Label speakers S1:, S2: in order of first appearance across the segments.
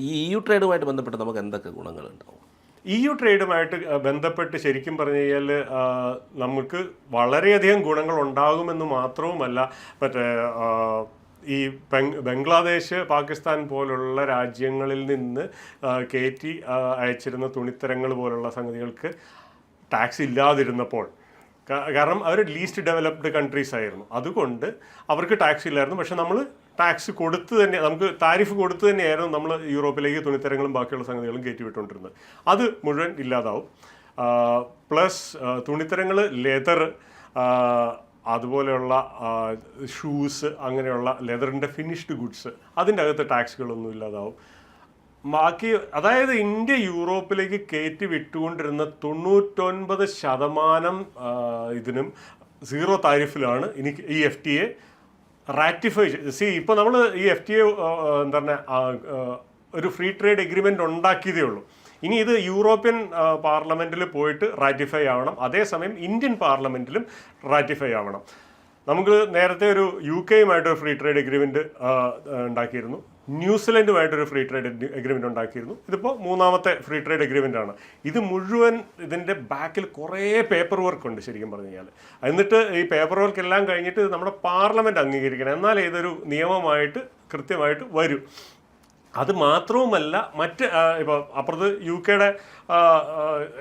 S1: ഈ EU ട്രേഡുമായിട്ട് ബന്ധപ്പെട്ട് നമുക്ക് എന്തൊക്കെ ഗുണങ്ങളുണ്ടാവും?
S2: EU ട്രേഡുമായിട്ട് ബന്ധപ്പെട്ട് ശരിക്കും പറഞ്ഞു കഴിഞ്ഞാൽ നമുക്ക് വളരെയധികം ഗുണങ്ങൾ ഉണ്ടാകുമെന്ന് മാത്രവുമല്ല, മറ്റേ ഈ ബംഗ്ലാദേശ്, പാകിസ്ഥാൻ പോലുള്ള രാജ്യങ്ങളിൽ നിന്ന് കയറ്റി അയച്ചിരുന്ന തുണിത്തരങ്ങൾ പോലുള്ള സംഗതികൾക്ക് ടാക്സ് ഇല്ലാതിരുന്നപ്പോൾ, കാരണം അവർ ലീസ്റ്റ് ഡെവലപ്ഡ് കൺട്രീസ് ആയിരുന്നു, അതുകൊണ്ട് അവർക്ക് ടാക്സ് ഇല്ലായിരുന്നു. പക്ഷെ നമ്മൾ ടാക്സ് കൊടുത്ത് തന്നെ, നമുക്ക് താരിഫ് കൊടുത്ത് തന്നെയായിരുന്നു നമ്മൾ യൂറോപ്പിലേക്ക് തുണിത്തരങ്ങളും ബാക്കിയുള്ള സംഗതികളും കയറ്റിവിട്ടുകൊണ്ടിരുന്നത്. അത് മുഴുവൻ ഇല്ലാതാവും. പ്ലസ് തുണിത്തരങ്ങൾ, ലെതർ, അതുപോലെയുള്ള ഷൂസ്, അങ്ങനെയുള്ള ലെതറിൻ്റെ ഫിനിഷ്ഡ് ഗുഡ്സ്, അതിൻ്റെ അകത്ത് ടാക്സുകളൊന്നും ഇല്ലാതാവും. ബാക്കി, അതായത് ഇന്ത്യ യൂറോപ്പിലേക്ക് കയറ്റി വിട്ടുകൊണ്ടിരുന്ന 99% ഇതിനും സീറോ താരിഫിലാണ് ഇനി ഈ FTA റാറ്റിഫൈ ഇപ്പോൾ നമ്മൾ ഈ FTA എന്താ പറയുക, ഒരു ഫ്രീ ട്രേഡ് എഗ്രിമെൻ്റ് ഉണ്ടാക്കിയതേ ഉള്ളൂ. ഇനി ഇത് യൂറോപ്യൻ പാർലമെൻറ്റിൽ പോയിട്ട് റാറ്റിഫൈ ആവണം, അതേസമയം ഇന്ത്യൻ പാർലമെൻറ്റിലും റാറ്റിഫൈ ആവണം. നമുക്ക് നേരത്തെ ഒരു UK-യുമായിട്ടൊരു ഫ്രീ ട്രേഡ് എഗ്രിമെൻറ്റ് ഉണ്ടാക്കിയിരുന്നു, ന്യൂസിലൻഡുമായിട്ടൊരു ഫ്രീ ട്രേഡ് എഗ്രിമെൻറ്റ് ഉണ്ടാക്കിയിരുന്നു. ഇതിപ്പോൾ 3ാമത്തെ ഫ്രീ ട്രേഡ് എഗ്രിമെൻ്റ് ആണ്. ഇത് മുഴുവൻ ഇതിൻ്റെ ബാക്കിൽ കുറേ പേപ്പർ വർക്ക് ഉണ്ട് ശരിക്കും പറഞ്ഞു കഴിഞ്ഞാൽ. എന്നിട്ട് ഈ പേപ്പർ വർക്ക് എല്ലാം കഴിഞ്ഞിട്ട് നമ്മുടെ പാർലമെൻറ്റ് അംഗീകരിക്കണം, എന്നാൽ ഇതൊരു നിയമമായിട്ട് കൃത്യമായിട്ട് വരും. അത് മാത്രവുമല്ല, മറ്റ് ഇപ്പോൾ അപ്പുറത്ത് UK-യുടെ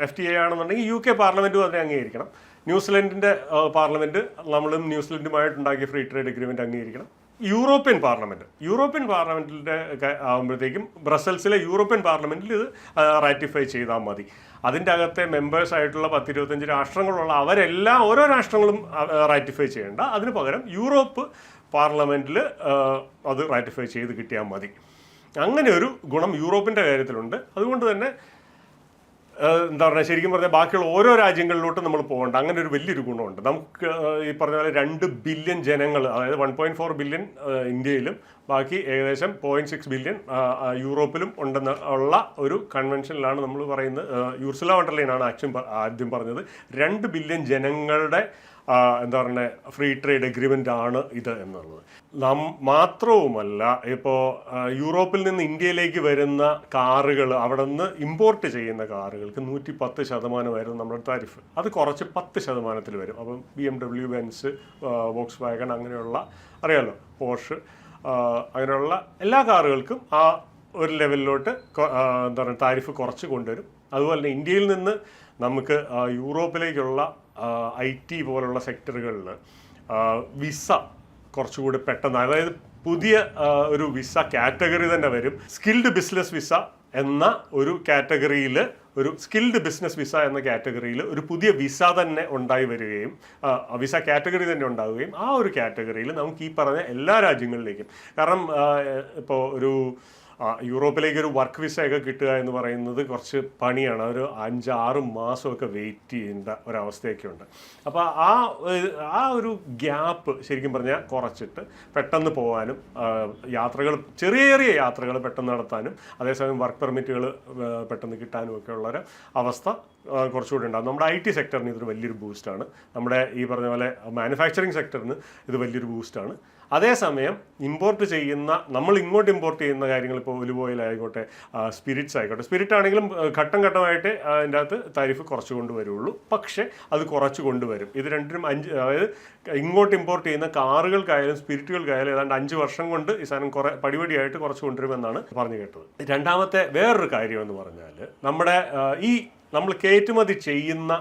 S2: FTA ആണെന്നുണ്ടെങ്കിൽ UK പാർലമെൻറ്റും അതിനെ അംഗീകരിക്കണം. ന്യൂസിലൻഡിൻ്റെ പാർലമെൻറ്റ് നമ്മളും ന്യൂസിലൻഡുമായിട്ടുണ്ടാക്കിയ ഫ്രീ ട്രേഡ് എഗ്രിമെൻറ്റ് അംഗീകരിക്കണം. യൂറോപ്യൻ പാർലമെൻറ്റിൻ്റെ ആകുമ്പോഴത്തേക്കും ബ്രസൽസിലെ യൂറോപ്യൻ പാർലമെൻറ്റിൽ ഇത് റാറ്റിഫൈ ചെയ്താൽ മതി. അതിൻ്റെ അകത്തെ മെമ്പേഴ്സായിട്ടുള്ള 10-25 രാഷ്ട്രങ്ങളുള്ള അവരെല്ലാം, ഓരോ രാഷ്ട്രങ്ങളും റാറ്റിഫൈ ചെയ്യേണ്ട, അതിന് പകരം യൂറോപ്പ് പാർലമെൻറ്റിൽ അത് റാറ്റിഫൈ ചെയ്ത് കിട്ടിയാൽ മതി. അങ്ങനെ ഒരു ഗുണം യൂറോപ്പിൻ്റെ കാര്യത്തിലുണ്ട്. അതുകൊണ്ട് തന്നെ എന്താ പറയുക, ശരിക്കും പറഞ്ഞാൽ ബാക്കിയുള്ള ഓരോ രാജ്യങ്ങളിലോട്ട് നമ്മൾ പോകേണ്ട, അങ്ങനെ ഒരു വലിയൊരു ഗുണമുണ്ട്. നമുക്ക് ഈ പറഞ്ഞ പോലെ 2 ബില്യൺ ജനങ്ങൾ, അതായത് 1.4 ബില്യൺ ഇന്ത്യയിലും ബാക്കി ഏകദേശം 0.6 ബില്യൺ യൂറോപ്പിലും ഉണ്ടെന്ന് ഉള്ള ഒരു കൺവെൻഷനിലാണ് നമ്മൾ പറയുന്നത്. യൂർസുല വോൺ ഡെർ ലെയനാണ് ആദ്യം പറഞ്ഞത് 2 ബില്യൺ ജനങ്ങളുടെ എന്താ പറയുക ഫ്രീ ട്രേഡ് എഗ്രിമെൻ്റ് ആണ് ഇത് എന്നുള്ളത്. മാത്രവുമല്ല, ഇപ്പോൾ യൂറോപ്പിൽ നിന്ന് ഇന്ത്യയിലേക്ക് വരുന്ന കാറുകൾ, അവിടെ നിന്ന് ഇമ്പോർട്ട് ചെയ്യുന്ന കാറുകൾക്ക് 110% നമ്മുടെ താരിഫ്. അത് കുറച്ച് 10% വരും. അപ്പം BMW, ബെൻസ്, വോക്സ് വാഗൺ, അങ്ങനെയുള്ള അറിയാമല്ലോ, പോർഷ്, അങ്ങനെയുള്ള എല്ലാ കാറുകൾക്കും ആ ഒരു ലെവലിലോട്ട് എന്താ പറയുക താരിഫ് കുറച്ച് കൊണ്ടുവരും. അതുപോലെ തന്നെ ഇന്ത്യയിൽ നിന്ന് നമുക്ക് യൂറോപ്പിലേക്കുള്ള IT പോലുള്ള സെക്ടറുകളിൽ വിസ കുറച്ചുകൂടി പെട്ടെന്ന്, അതായത് പുതിയ ഒരു വിസ കാറ്റഗറി തന്നെ വരും. സ്കിൽഡ് ബിസിനസ് വിസ എന്ന ഒരു കാറ്റഗറിയിൽ, ഒരു സ്കിൽഡ് ബിസിനസ് വിസ എന്ന കാറ്റഗറിയിൽ ഒരു പുതിയ വിസ തന്നെ ഉണ്ടായി വരികയും, വിസ കാറ്റഗറി തന്നെ ഉണ്ടാവുകയും, ആ ഒരു കാറ്റഗറിയിൽ നമുക്ക് ഈ പറഞ്ഞ എല്ലാ രാജ്യങ്ങളിലേക്കും, കാരണം ഇപ്പോൾ ഒരു യൂറോപ്പിലേക്ക് ഒരു വർക്ക് വിസയൊക്കെ കിട്ടുക എന്ന് പറയുന്നത് കുറച്ച് പണിയാണ്. ഒരു 5-6 മാസമൊക്കെ വെയിറ്റ് ചെയ്യേണ്ട ഒരവസ്ഥയൊക്കെ ഉണ്ട്. അപ്പോൾ ആ ഒരു ഗ്യാപ്പ് ശരിക്കും പറഞ്ഞാൽ കുറച്ചിട്ട് പെട്ടെന്ന് പോകാനും, ചെറിയ ചെറിയ യാത്രകൾ പെട്ടെന്ന് നടത്താനും, അതേസമയം വർക്ക് പെർമിറ്റുകൾ പെട്ടെന്ന് കിട്ടാനും ഒക്കെ ഉള്ളൊരു അവസ്ഥ കുറച്ചുകൂടി ഉണ്ടാകും. നമ്മുടെ IT സെക്ടറിന് ഇതൊരു വലിയൊരു ബൂസ്റ്റാണ്. നമ്മുടെ ഈ പറഞ്ഞ പോലെ മാനുഫാക്ചറിങ് സെക്ടറിന് ഇത് വലിയൊരു ബൂസ്റ്റാണ്. അതേസമയം ഇമ്പോർട്ട് ചെയ്യുന്ന, നമ്മൾ ഇങ്ങോട്ട് ഇമ്പോർട്ട് ചെയ്യുന്ന കാര്യങ്ങൾ, ഇപ്പോൾ ഒലിവ് ഓയിൽ ആയിക്കോട്ടെ, സ്പിരിറ്റ്സ് ആയിക്കോട്ടെ, സ്പിരിറ്റ് ആണെങ്കിലും ഘട്ടം ഘട്ടമായിട്ട് അതിൻ്റെ അകത്ത് താരിഫ് കുറച്ച് കൊണ്ടുവരുള്ളൂ. പക്ഷേ അത് കുറച്ച് കൊണ്ടുവരും. ഇത് രണ്ടിനും അതായത് ഇങ്ങോട്ട് ഇമ്പോർട്ട് ചെയ്യുന്ന കാറുകൾക്കായാലും സ്പിരിറ്റുകൾക്കായാലും ഏതാണ്ട് 5 വർഷം കൊണ്ട് ഈ സാധനം പടിപടിയായിട്ട് കുറച്ച് കൊണ്ടുവരുമെന്നാണ് പറഞ്ഞു കേട്ടത്. രണ്ടാമത്തെ വേറൊരു കാര്യം എന്ന് പറഞ്ഞാൽ, നമ്മൾ കയറ്റുമതി ചെയ്യുന്ന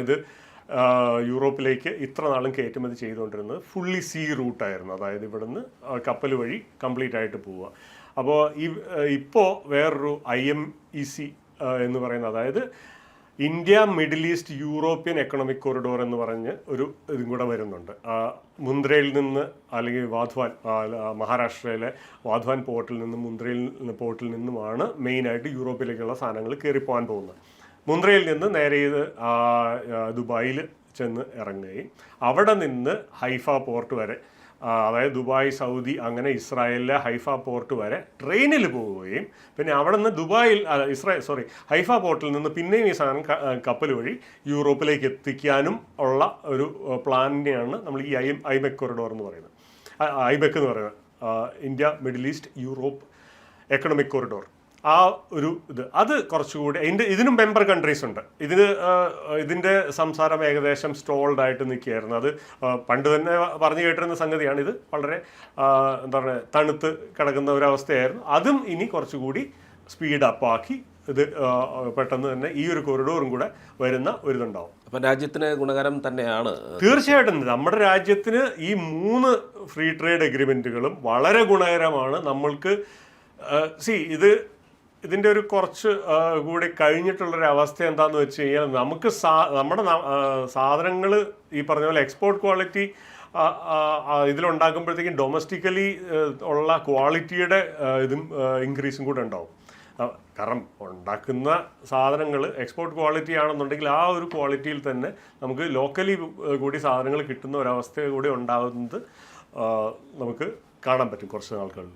S2: ഇത് യൂറോപ്പിലേക്ക് ഇത്ര നാളും കയറ്റുമതി ചെയ്തുകൊണ്ടിരുന്നത് ഫുള്ളി സീ റൂട്ടായിരുന്നു. അതായത് ഇവിടുന്ന് കപ്പൽ വഴി കംപ്ലീറ്റ് ആയിട്ട് പോവുക. അപ്പോൾ ഇപ്പോൾ വേറൊരു IMEC എന്ന് പറയുന്നത്, അതായത് India middle east European economic corridor എന്ന് പറഞ്ഞ് ഒരു ഇതും കൂടെ വരുന്നുണ്ട്. മുന്ദ്രയിൽ നിന്ന്, അല്ലെങ്കിൽ വാധ്വാൻ, മഹാരാഷ്ട്രയിലെ വാധ്വാൻ പോർട്ടിൽ നിന്നും മുന്ദ്രയിൽ പോർട്ടിൽ നിന്നുമാണ് മെയിനായിട്ട് യൂറോപ്പിലേക്കുള്ള സാധനങ്ങൾ കയറിപ്പോകാൻ പോകുന്നത്. മുന്ദ്രയിൽ നിന്ന് നേരെ ദുബായിൽ ചെന്ന് ഇറങ്ങുകയും അവിടെ നിന്ന് ഹൈഫ പോർട്ട് വരെ, അതായത് ദുബായ്, സൗദി, അങ്ങനെ ഇസ്രായേലിലെ ഹൈഫ പോർട്ട് വരെ ട്രെയിനിൽ പോവുകയും, പിന്നെ അവിടെ നിന്ന് ഹൈഫ പോർട്ടിൽ നിന്ന് പിന്നെയും ഈ സാധനം കപ്പൽ വഴി യൂറോപ്പിലേക്ക് എത്തിക്കാനും ഉള്ള ഒരു പ്ലാനിനെയാണ് നമ്മൾ ഈ ഐബെക് കോറിഡോർ എന്ന് പറയുന്നത്. ഐബെക് എന്ന് പറയുന്നത് India middle east Europe economic corridor. ആ ഒരു അത് കുറച്ചുകൂടി ഇതിനും മെമ്പർ കൺട്രീസ് ഉണ്ട്. ഇതിൻ്റെ സംസാരം ഏകദേശം സ്റ്റോൾഡ് ആയിട്ട് നിൽക്കുകയായിരുന്നു. അത് പണ്ട് തന്നെ പറഞ്ഞു കേട്ടിരുന്ന സംഗതിയാണ്. ഇത് വളരെ എന്താ പറയുക തണുത്ത് കിടക്കുന്ന ഒരവസ്ഥയായിരുന്നു. അതും ഇനി കുറച്ചുകൂടി സ്പീഡ് അപ്പാക്കി ഇത് പെട്ടെന്ന് തന്നെ ഈ ഒരു കൊറിഡോറും കൂടെ വരുന്ന ഒരിതുണ്ടാവും.
S1: അപ്പം രാജ്യത്തിന് ഗുണകരം തന്നെയാണ്.
S2: തീർച്ചയായിട്ടും നമ്മുടെ രാജ്യത്തിന് ഈ 3 ഫ്രീ ട്രേഡ് എഗ്രിമെൻറ്റുകളും വളരെ ഗുണകരമാണ്. നമ്മൾക്ക് ഇതിൻ്റെ ഒരു കുറച്ച് കൂടി കഴിഞ്ഞിട്ടുള്ളൊരു അവസ്ഥ എന്താണെന്ന് വെച്ച് കഴിഞ്ഞാൽ നമുക്ക് നമ്മുടെ സാധനങ്ങൾ ഈ പറഞ്ഞ പോലെ എക്സ്പോർട്ട് ക്വാളിറ്റി ഇതിലുണ്ടാക്കുമ്പോഴത്തേക്കും ഡൊമസ്റ്റിക്കലി ഉള്ള ക്വാളിറ്റിയുടെ ഇതും ഇൻക്രീസും കൂടെ ഉണ്ടാവും. കാരണം ഉണ്ടാക്കുന്ന സാധനങ്ങൾ എക്സ്പോർട്ട് ക്വാളിറ്റി ആണെന്നുണ്ടെങ്കിൽ ആ ഒരു ക്വാളിറ്റിയിൽ തന്നെ നമുക്ക് ലോക്കലി കൂടി സാധനങ്ങൾ കിട്ടുന്ന ഒരവസ്ഥ കൂടി ഉണ്ടാകുന്നത് നമുക്ക് കാണാൻ പറ്റും കുറച്ച് നാൾക്കുള്ളിൽ.